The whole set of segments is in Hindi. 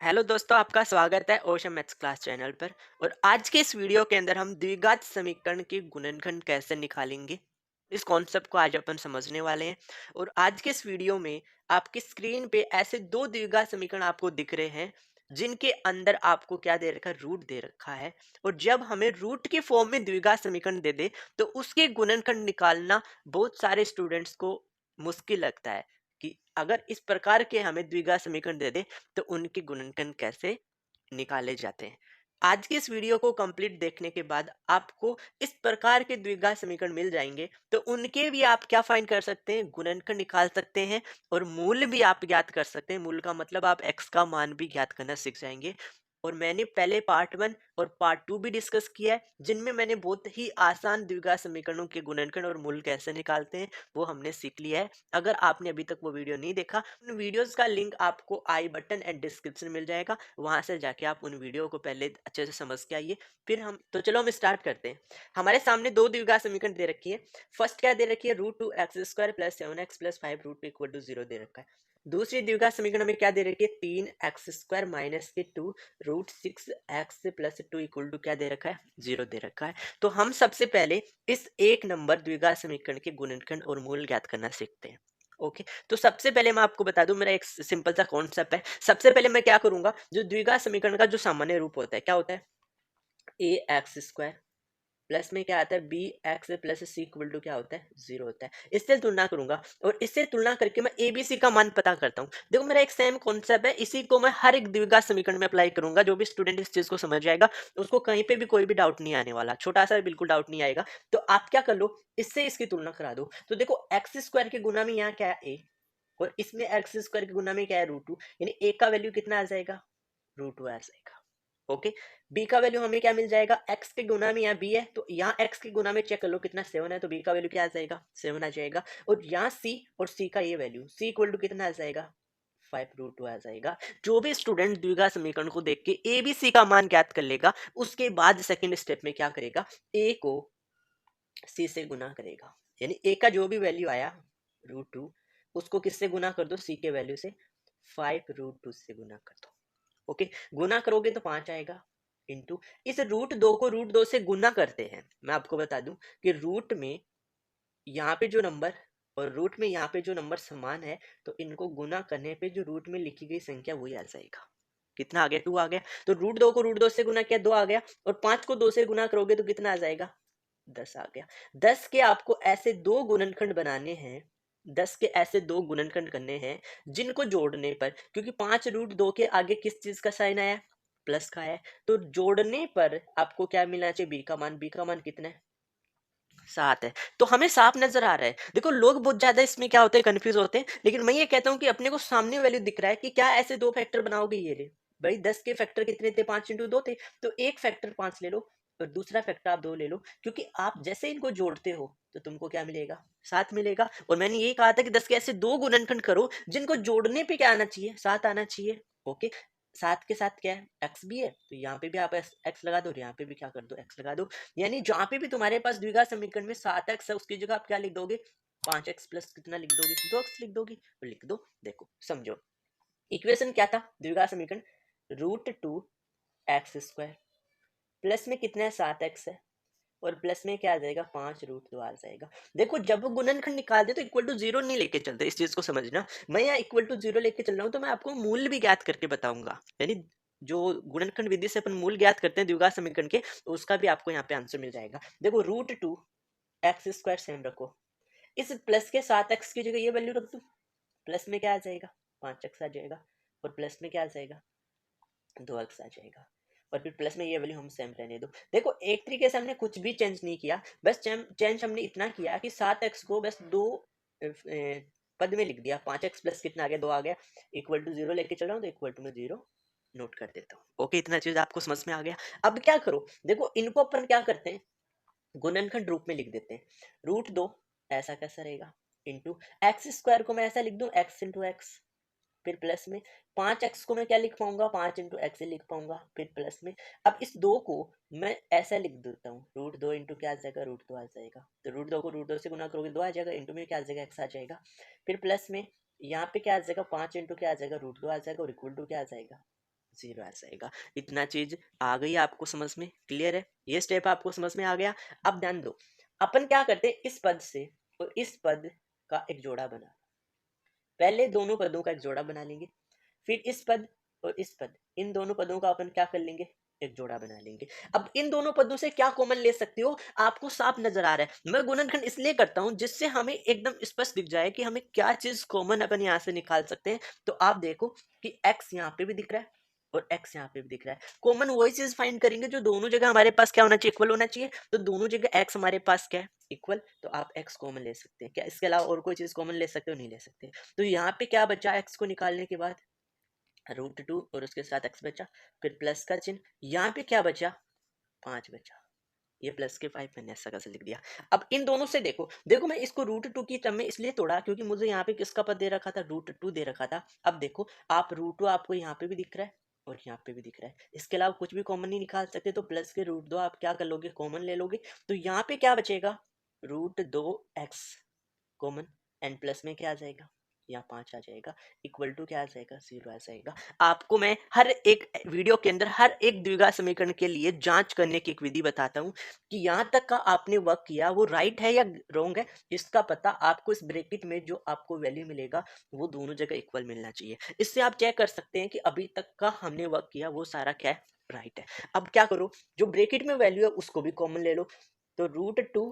हेलो दोस्तों, आपका स्वागत है ओशन मैथ्स क्लास चैनल पर। और आज के इस वीडियो के अंदर हम द्विघात समीकरण के गुणनखंड कैसे निकालेंगे, इस कॉन्सेप्ट को आज अपन समझने वाले हैं। और आज के इस वीडियो में आपकी स्क्रीन पे ऐसे दो द्विघात समीकरण आपको दिख रहे हैं, जिनके अंदर आपको क्या दे रखा है, रूट दे रखा है। और जब हमें रूट के फॉर्म में द्विघात समीकरण दे दे तो उसके गुणनखंड निकालना बहुत सारे स्टूडेंट्स को मुश्किल लगता है कि अगर इस प्रकार के हमें द्विघात समीकरण दे दे तो उनके गुणनखंड कैसे निकाले जाते हैं। आज की इस वीडियो को कंप्लीट देखने के बाद आपको इस प्रकार के द्विघात समीकरण मिल जाएंगे, तो उनके भी आप क्या फाइंड कर सकते हैं, गुणनखंड निकाल सकते हैं। और मूल भी आप ज्ञात कर सकते हैं। मूल का मतलब आप एक्स का मान भी ज्ञात करना सीख जाएंगे। और मैंने पहले पार्ट 1 और पार्ट 2 भी डिस्कस किया है, जिनमें मैंने बहुत ही आसान द्विघात समीकरणों के गुणनखंड और मूल कैसे निकालते हैं वो हमने सीख लिया है। अगर आपने अभी तक वो वीडियो नहीं देखा, उन वीडियोस का लिंक आपको आई बटन एंड डिस्क्रिप्शन मिल जाएगा। वहां से जाके आप उन वीडियो को पहले अच्छे से समझ के आइए। फिर हम तो चलो हम स्टार्ट करते हैं। हमारे सामने दो द्विघात समीकरण दे रखी है। फर्स्ट क्या दे रखी है, root two x square plus 7x plus 5 root two equal to 0 दे रखा है। दूसरी द्विघात समीकरण में क्या दे रखी है, 3x स्क्वायर माइनस के 2 root 6x plus 2 equal to क्या दे रखा है, 0 दे रखा है। तो हम सबसे पहले इस एक नंबर द्विघात समीकरण के गुणनखंड और मूल ज्ञात करना सीखते हैं। ओके, तो सबसे पहले मैं आपको बता दूं, मेरा एक सिंपल सा कॉन्सेप्ट है। सबसे पहले मैं क्या करूंगा, जो द्विघात समीकरण का जो सामान्य रूप होता है क्या होता है, ए एक्स स्क्वायर प्लस में क्या आता है, b x plus c equal to क्या होता है, 0 होता है। इससे तुलना करूंगा और इससे तुलना करके मैं ए बी सी का मान पता करता हूँ। देखो, मेरा एक सेम कॉन्सेप्ट है, इसी को मैं हर एक द्विघात समीकरण में अप्लाई करूंगा। जो भी स्टूडेंट इस चीज को समझ जाएगा उसको कहीं पे भी कोई भी डाउट नहीं आने वाला, छोटा सा भी बिल्कुल डाउट नहीं आएगा। तो आप क्या कर लो, इससे इसकी तुलना करा दो। तो देखो, एक्स स्क्वायर के गुना में यहाँ क्या है, ए, और इसमें एक्स स्क्वायर के गुना में क्या है, रूट टू। यानी ए का वैल्यू कितना आ जाएगा, रूट टू आ जाएगा। ओके, बी का वैल्यू हमें क्या मिल जाएगा, एक्स के गुना में यहाँ बी है, तो यहाँ एक्स के गुना में चेक कर लो कितना, 7 है, तो बी का वैल्यू क्या आ जाएगा, 7 आ जाएगा। और यहाँ सी और सी का ये वैल्यू, सी इक्वल टू कितना आ जाएगा, 5 रूट टू आ जाएगा। जो भी स्टूडेंट द्विघात समीकरण को देख के ए बी सी का मान ज्ञात कर लेगा, उसके बाद सेकंड स्टेप में क्या करेगा, ए को सी से गुना करेगा। यानी ए का जो भी वैल्यू आया, रूट टू, उसको किससे गुना कर दो, सी के वैल्यू से, 5 रूट टू से गुना कर दो। ओके, गुना करोगे तो 5 आएगा, इंटू इस रूट दो को रूट दो से गुना करते हैं। मैं आपको बता दूं कि रूट में यहाँ पे जो नंबर और रूट में यहाँ पे जो नंबर समान है, तो इनको गुना करने पे जो रूट में लिखी गई संख्या वही आ जाएगा। कितना आ गया, 2 आ गया। तो रूट दो को रूट दो से गुना किया, 2 आ गया। और 5 को 2 से गुना करोगे तो कितना आ जाएगा, 10 आ गया। 10 के आपको ऐसे दो गुणनखंड बनाने हैं, 10 के ऐसे दो गुणनखंड करने हैं जिनको जोड़ने पर, क्योंकि 5 रूट 2 के आगे किस चीज का साइन आया, प्लस का है, तो जोड़ने पर आपको क्या मिलना चाहिए, बी का मान। बी का मान कितना है, 7 है। तो हमें साफ नजर आ रहा है। देखो, लोग बहुत ज्यादा इसमें क्या होते हैं, कंफ्यूज होते हैं। लेकिन मैं ये कहता हूँ कि अपने को सामने वैल्यू दिख रहा है कि क्या ऐसे दो फैक्टर बनाओगे, ये रे भाई, 10 के फैक्टर कितने थे, 5 इंटू 2 थे। तो एक फैक्टर 5 ले लो और दूसरा फैक्टर आप 2 ले लो, क्योंकि आप जैसे इनको जोड़ते हो तो तुमको क्या मिलेगा, 7 मिलेगा। और मैंने ये कहा था कि 10 के ऐसे दो गुणनखंड करो जिनको जोड़ने पे क्या आना चाहिए, 7 आना चाहिए। ओके, 7 के साथ क्या है, एक्स भी है, तो यहाँ पे भी आप एक्स लगा दो और यहाँ पे भी क्या कर दो, एक्स लगा दो। यानी जहां पे भी तुम्हारे पास द्विघात समीकरण में 7x है, उसकी जगह आप क्या लिख दोगे, 5x प्लस कितना लिख दोगे, 2x लिख दोगे, तो लिख दो। देखो समझो, इक्वेशन क्या था, द्विघात समीकरण, root two x square plus में कितना है, 7x है, और प्लस में क्या आ जाएगा, 5 रूट 2 आ जाएगा। देखो, जब वो गुणनखंड निकाल दे तो इक्वल टू जीरो नहीं लेके चलते, इस चीज को समझना। मैं यहाँ इक्वल टू जीरो लेके चल रहा हूँ, तो मैं आपको मूल्य भी ज्ञात करके बताऊंगा। यानी जो गुणनखंड विधि से अपन मूल ज्ञात करते हैं द्विघात समीकरण के, तो उसका भी आपको यहाँ पे आंसर मिल जाएगा। देखो, root two x square same रखो, इस प्लस के 7x की जगह ये वैल्यू रख दो, प्लस में क्या आ जाएगा, 5x आ जाएगा, और प्लस में क्या आ जाएगा, 2x आ जाएगा। और फिर प्लस में ये वैल्यू हम सेम रहने दो। देखो, एक तरीके से हमने कुछ भी चेंज नहीं किया, बस चेंज हमने इतना किया कि 7x को बस दो पद में लिख दिया। 5x प्लस कितना आ गया, 2 आ गया, इक्वल टू 0 लेके चल रहा हूँ, तो इक्वल टू में 0 नोट कर देता हूँ। ओके, इतना चीज आपको समझ में आ गया। अब क्या करो, देखो इनको अपन क्या करते हैं, गुणनखंड रूप में लिख देते हैं। रूट दो ऐसा कैसा रहेगा, इंटू एक्स स्क्वायर को मैं ऐसा लिख दूं, एक्स इंटू एक्स, फिर प्लस में 5x को मैं क्या लिख पाऊंगा, 5 इंटू एक्स लिख पाऊंगा, फिर प्लस में। अब इस दो को मैं ऐसा लिख देता हूँ, रूट दो इंटू क्या आ जाएगा, रूट दो आ जाएगा। तो रूट दो को रूट दो से गुना करोगे 2 आ जाएगा, इंटू में क्या आ जाएगा, एक्स आ जाएगा। फिर प्लस में यहाँ पे क्या आ जाएगा, 5 इंटू क्या आ जाएगा, रूट दो आ जाएगा, और इक्वल टू क्या आ जाएगा, 0 आ जाएगा। इतना चीज आ गई आपको समझ में, क्लियर है, ये स्टेप आपको समझ में आ गया। अब ध्यान दो, अपन क्या करते हैं, इस पद से और इस पद का एक जोड़ा बना, पहले दोनों पदों का एक जोड़ा बना लेंगे, फिर इस पद और इस पद, इन दोनों पदों का अपन क्या कर लेंगे, एक जोड़ा बना लेंगे। अब इन दोनों पदों से क्या कॉमन ले सकते हो, आपको साफ नजर आ रहा है। मैं गुणनखंड इसलिए करता हूं जिससे हमें एकदम स्पष्ट दिख जाए कि हमें क्या चीज कॉमन अपन यहाँ से निकाल सकते हैं। तो आप देखो कि x यहाँ पे भी दिख रहा है और x यहाँ पे भी दिख रहा है, कॉमन वही चीज फाइंड करेंगे जो दोनों जगह हमारे पास क्या होना चाहिए, इक्वल होना चाहिए। तो दोनों जगह x हमारे पास क्या है, इक्वल, तो आप x कॉमन ले सकते हैं। क्या इसके अलावा और कोई चीज कॉमन ले सकते हो, नहीं ले सकते। तो यहाँ पे क्या बचा, x को निकालने के बाद √2 और उसके साथ x बचा, फिर प्लस का चिन्ह, यहाँ पे क्या बचा, 5 बचा, ये प्लस के 5 मैंने ऐसा कैसे लिख दिया। अब इन दोनों से देखो, देखो मैं इसको √2 की टर्म में इसलिए तोड़ा क्योंकि मुझे यहाँ पे किसका पद दे रखा था, √2 दे रखा था। अब देखो आप √2 आपको यहाँ पे भी दिख रहा है और यहाँ पे भी दिख रहा है, इसके अलावा कुछ भी कॉमन नहीं निकाल सकते, तो प्लस के √2 आप क्या कर लोगे, कॉमन ले लोगे। तो यहाँ पे क्या बचेगा, √2x कॉमन, एंड प्लस में क्या आ जाएगा, यहाँ 5 आ जाएगा, इक्वल टू क्या आ जाएगा, 0 आ जाएगा। आपको मैं हर एक वीडियो के अंदर हर एक द्विघात समीकरण के लिए जांच करने की एक विधि बताता हूँ कि यहाँ तक का आपने वर्क किया वो राइट है या रॉन्ग है, इसका पता आपको इस ब्रैकेट में जो आपको वैल्यू मिलेगा वो दोनों जगह इक्वल मिलना चाहिए। इससे आप चेक कर सकते हैं कि अभी तक का हमने वर्क किया वो सारा क्या है, राइट है। अब क्या करो, जो ब्रैकेट में वैल्यू है उसको भी कॉमन ले लो, तो √2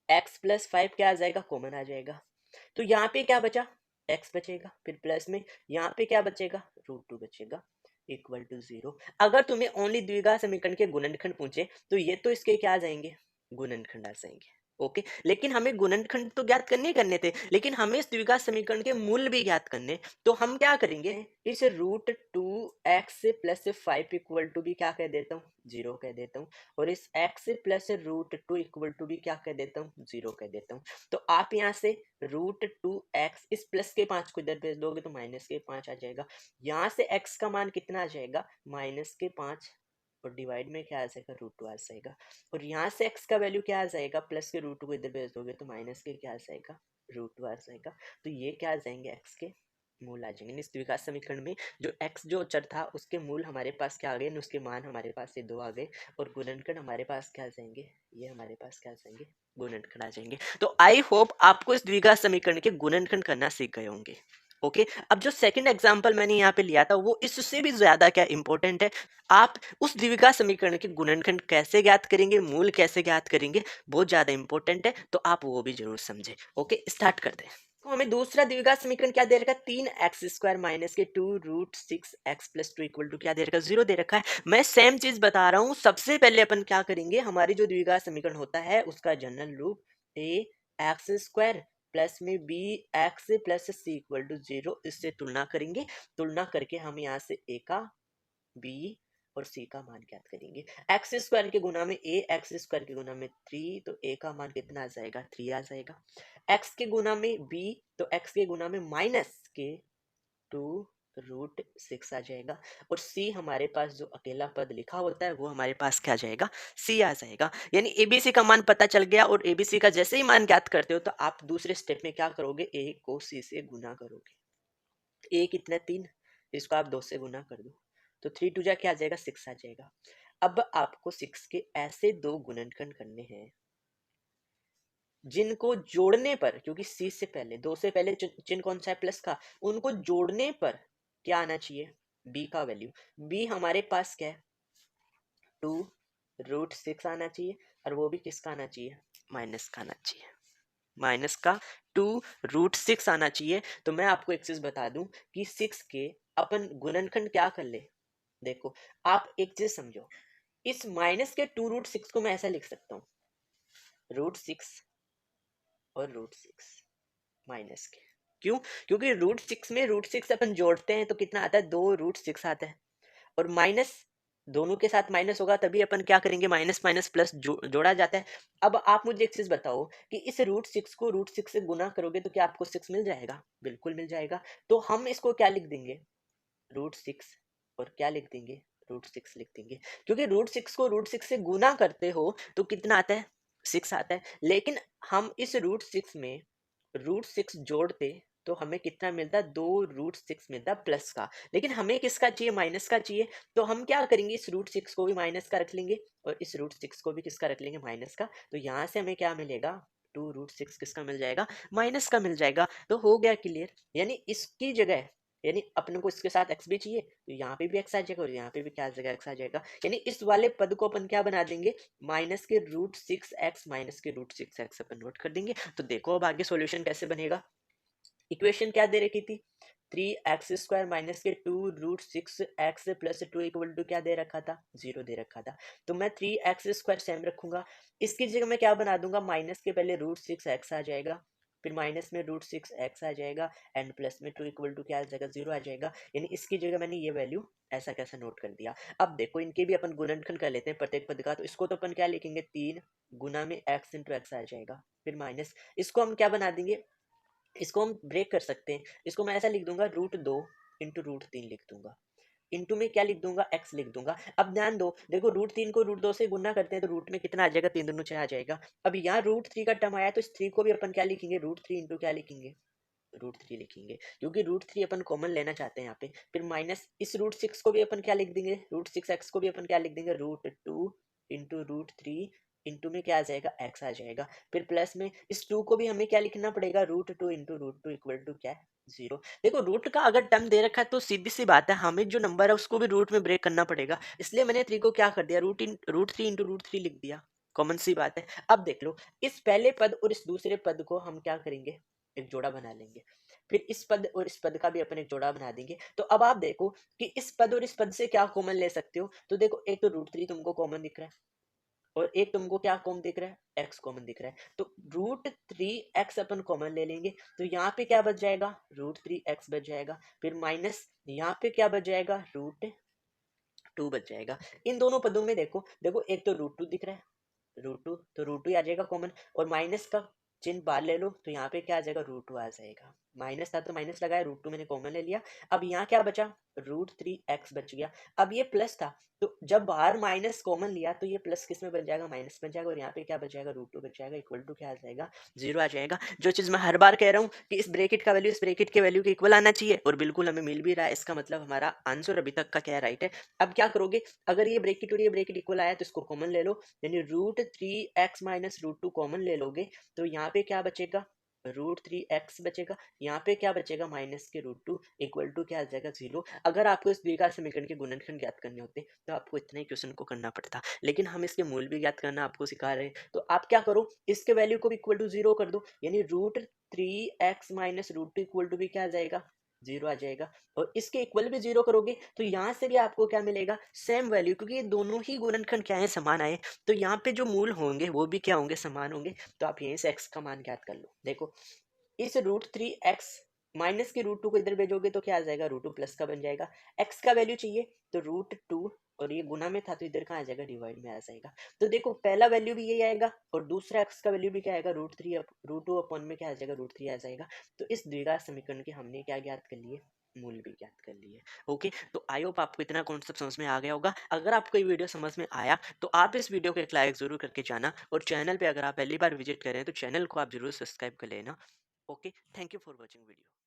x प्लस 5 क्या आ जाएगा, कॉमन आ जाएगा। तो यहाँ पे क्या बचा, x बचेगा, फिर प्लस में यहाँ पे क्या बचेगा, √2 बचेगा, इक्वल टू 0। अगर तुम्हें ओनली द्विघात समीकरण के गुणनखंड पूछे तो ये तो इसके क्या आ जाएंगे, गुणनखंड आ जाएंगे। ओके, लेकिन हमें गुणनखंड तो ज्ञात करने ही करने थे, लेकिन हमें इस द्विघात समीकरण के मूल भी ज्ञात करने। तो हम क्या करेंगे, इस √2x प्लस 5 इक्वल टू भी क्या कह देता हूँ, 0 कह देता हूँ, और इस x प्लस √2 इक्वल टू भी क्या कह देता हूँ, 0 कह देता हूँ। तो आप यहाँ से √2x, इस प्लस के 5 को इधर भेज दोगे तो माइनस के 5 आ जाएगा। यहाँ से x का मान कितना आ जाएगा, -5, और डिवाइड में क्या आ जाएगा, √2 आ जाएगा। और यहाँ से x का वैल्यू क्या आ जाएगा, प्लस के √2 को इधर भेज दोगे तो माइनस के क्या आ जाएगा, √2 आ जाएगा। तो ये क्या आ जाएंगे, x के मूल आ जाएंगे। इस द्विघात समीकरण में जो x जो चर था उसके मूल हमारे पास क्या आ गए, उसके मान हमारे पास ये 2 आ गए, और गुणनखंड हमारे पास क्या आ जाएंगे, ये हमारे पास क्या आ जाएंगे, गुणनखंड आ जाएंगे। तो आई होप आपको इस द्विघात समीकरण के गुणनखंड करना सीख गए होंगे। ओके, अब जो सेकंड एग्जांपल मैंने यहाँ पे लिया था वो इससे भी ज्यादा क्या इंपॉर्टेंट है। आप उस द्विघात समीकरण के गुणनखंड कैसे ज्ञात करेंगे, मूल कैसे ज्ञात करेंगे, बहुत ज्यादा इंपॉर्टेंट है, तो आप वो भी जरूर समझे। ओके, स्टार्ट करते हैं। तो हमें दूसरा द्विघात समीकरण क्या दे रखा है, 3x² माइनस के 2√6x प्लस 2 इक्वल टू क्या दे रखा है, 0 दे रखा है। मैं सेम चीज बता रहा हूँ, सबसे पहले अपन क्या करेंगे, हमारी जो द्विघात समीकरण होता है उसका जनरल रूप ax² प्लस में bx plus c equal to 0, इससे तुलना करेंगे। तुलना करके हम यहाँ से a का, b और c का मान ज्ञात करेंगे। x² के गुना में a, x² के गुना में 3, तो a का मान कितना आ जाएगा, 3 आ जाएगा। x के गुना में b, तो x के गुना में माइनस के 2√6 आ जाएगा, और c हमारे पास जो अकेला पद लिखा होता है वो हमारे पास क्या आ जाएगा, c आ जाएगा। यानी abc का मान पता चल गया, और abc का जैसे ही मान ज्ञात करते हो तो आप दूसरे स्टेप में क्या करोगे, a को c से गुना करोगे। a कितना, 3, इसको आप 2 से गुना कर दो, तो 3 2 जा क्या आ जाएगा, 6 आ जाएगा। अब आपको 6 के ऐसे दो गुणनखंड करने हैं जिनको जोड़ने पर, क्योंकि c से पहले, 2 से पहले चिन्ह कौन सा है, प्लस का, उनको जोड़ने पर क्या आना चाहिए, b का वैल्यू। b हमारे पास क्या है, 2√6 आना चाहिए, और वो भी किसका आना चाहिए, माइनस का आना चाहिए, माइनस का 2√6 आना चाहिए। तो मैं आपको एक चीज बता दूं कि 6 के अपन गुणनखंड क्या कर ले, देखो आप एक चीज समझो, इस माइनस के 2√6 को मैं ऐसा लिख सकता हूँ, √6 और √6 माइनस के, क्यों, क्योंकि √6 में √6 अपन जोड़ते हैं तो कितना आता है, 2√6 आता है, और माइनस दोनों के साथ माइनस होगा तभी अपन क्या करेंगे, माइनस माइनस प्लस जोड़ा जाता है। अब आप मुझे एक चीज बताओ कि इस √6 को √6 से गुना करोगे तो क्या आपको 6 मिल जाएगा, बिल्कुल मिल जाएगा। तो हम इसको क्या लिख देंगे, √6, और क्या लिख देंगे, √6 लिख देंगे, क्योंकि √6 को √6 से गुना करते हो तो कितना आता है, 6 आता है। लेकिन हम इस √6 में √6 जोड़ते तो हमें कितना मिलता है, 2√6 मिलता है प्लस का। लेकिन हमें किसका चाहिए, माइनस का चाहिए। तो हम क्या करेंगे, इस √6 को भी माइनस का रख लेंगे और इस √6 को भी किसका रख लेंगे, माइनस का। तो यहाँ से हमें क्या मिलेगा, 2√6 किसका मिल जाएगा, माइनस का मिल जाएगा। तो हो गया क्लियर। यानी इसकी जगह, यानी अपने को इसके साथ x भी चाहिए, तो यहाँ पे भी x आ जाएगा और यहाँ पे भी क्या आ जाएगा, x आ जाएगा। यानी इस वाले पद को अपन क्या बना देंगे, माइनस के √6x माइनस के √6x अपन नोट कर देंगे। तो देखो अब आगे सॉल्यूशन कैसे बनेगा। इक्वेशन क्या दे रखी थी, 3x² माइनस के 2√6x प्लस 2 इक्वल टू क्या दे रखा था, 0 दे रखा था। तो मैं 3x² सेम रखूंगा, इसकी जगह मैं क्या बना दूंगा, माइनस के पहले √6x आ जाएगा, फिर माइनस में √6x आ जाएगा एंड प्लस में 2 इक्वल टू क्या आ जाएगा, 0 आ जाएगा। यानी इसकी जगह मैंने ये वैल्यू ऐसा कैसा नोट कर दिया। अब देखो इनके भी अपन गुणनखंड कर लेते हैं प्रत्येक पद का। तो इसको तो अपन क्या लिखेंगे, 3 गुना में x इंटू एक्स आ जाएगा, फिर माइनस, इसको हम क्या बना देंगे, इसको हम ब्रेक कर सकते हैं। इसको मैं ऐसा लिख दूंगा, √2 इंटू √3 लिख दूंगा, इंटू में क्या लिख दूंगा, x लिख दूंगा। अब ध्यान दो, देखो √3 को √2 से गुना करते हैं तो रूट में कितना आ जाएगा, 3 दूनी 6 आ जाएगा। अब यहाँ √3 का टर्म आया तो इस 3 को भी अपन क्या लिखेंगे, √3 इंटू क्या लिखेंगे, √3 लिखेंगे, क्योंकि √3 अपन कॉमन लेना चाहते हैं यहाँ पे। फिर माइनस इस √6 को भी अपन क्या लिख देंगे, √6x को भी अपन क्या लिख देंगे, √2 इंटू √3 इंटू में क्या आ जाएगा, x आ जाएगा। फिर प्लस में इस 2 को भी हमें क्या लिखना पड़ेगा, √2 इंटू √2 इक्वल टू क्या है, 0। देखो रूट का अगर टर्म दे रखा है तो सीधी सी बात है, हमें जो नंबर है उसको भी रूट में ब्रेक करना पड़ेगा। इसलिए मैंने 3 को क्या कर दिया, √3 इंटू √3 लिख दिया। कॉमन सी बात है। अब देख लो, इस पहले पद और इस दूसरे पद को हम क्या करेंगे, एक जोड़ा बना लेंगे। फिर इस पद और इस पद का भी अपन एक जोड़ा बना देंगे। तो अब आप देखो कि इस पद और इस पद से क्या कॉमन ले सकते हो। तो देखो एक तो √3 तुमको कॉमन दिख रहा है और एक तुमको क्या कॉमन दिख रहा है, x कॉमन दिख रहा है। तो √3x अपन कॉमन ले लेंगे। तो यहाँ पे क्या बच जाएगा, √3x बच जाएगा। फिर माइनस यहाँ पे क्या बच जाएगा, √2 बच जाएगा। इन दोनों पदों में देखो देखो, एक तो √2 दिख रहा है, √2 तो √2 आ जाएगा कॉमन, और माइनस का चिन्ह बाहर ले लो तो यहाँ पे क्या आ जाएगा, √2 आ जाएगा। माइनस था तो माइनस लगाया, √2 मैंने कॉमन ले लिया। अब यहाँ क्या बचा, √3x बच गया। अब ये प्लस था तो जब बाहर माइनस कॉमन लिया तो ये प्लस किस में बन जाएगा, माइनस बन जाएगा, और यहाँ पे क्या बच जाएगा, √2 बच जाएगा, इक्वल टू क्या आ जाएगा, 0 आ जाएगा। जो चीज मैं हर बार कह रहा हूँ कि इस ब्रेकेट का वैल्यू इस ब्रेकेट के वैल्यू के इक्वल आना चाहिए, और बिल्कुल हमें मिल भी रहा है। इसका मतलब हमारा आंसर अभी तक का क्या राइट है। अब क्या करोगे, अगर ये ब्रेकेट और ये ब्रेकेट इक्वल आया तो इसको कॉमन ले लो, यानी √3x माइनस √2 कॉमन ले लोगे तो यहाँ पे क्या बचेगा, √3x बचेगा। यहाँ पे क्या बचेगा, माइनस के √2 इक्वल टू क्या आ जाएगा, 0। अगर आपको इस द्विघात समीकरण के गुणनखंड ज्ञात करने होते तो आपको इतने ही क्वेश्चन को करना पड़ता, लेकिन हम इसके मूल भी ज्ञात करना आपको सिखा रहे हैं। तो आप क्या करो, इसके वैल्यू को भी इक्वल टू 0 कर दो, यानी √3x माइनस √2 इक्वल टू भी क्या आ जाएगा, 0 आ जाएगा। और इसके इक्वल भी 0 करोगे तो यहाँ से भी आपको क्या मिलेगा, सेम वैल्यू, क्योंकि ये दोनों ही गुणनखंड क्या है, समान आए। तो यहाँ पे जो मूल होंगे वो भी क्या होंगे, समान होंगे। तो आप यहीं से x का मान ज्ञात कर लो। देखो इस √3x माइनस के √2 को इधर भेजोगे तो क्या आ जाएगा, √2 प्लस का बन जाएगा। x का वैल्यू चाहिए तो √2, और ये गुना में था तो इधर कहाँ आ जाएगा, डिवाइड में आ जाएगा। तो देखो पहला वैल्यू भी यही आएगा और दूसरा x का वैल्यू भी क्या आएगा, √2 अपॉन में क्या आ जाएगा, √3 आ जाएगा। तो इस द्विघात समीकरण के हमने क्या ज्ञात कर लिए, मूल भी ज्ञात कर लिए। ओके, तो आई होप आपको इतना कॉन्सेप्ट समझ में आ गया होगा। अगर आपको ये वीडियो समझ में आया तो आप इस वीडियो को एक लाइक जरूर करके जाना, और चैनल पे अगर आप पहली बार विजिट करें तो चैनल को आप जरूर सब्सक्राइब कर लेना। Okay, thank you for watching video.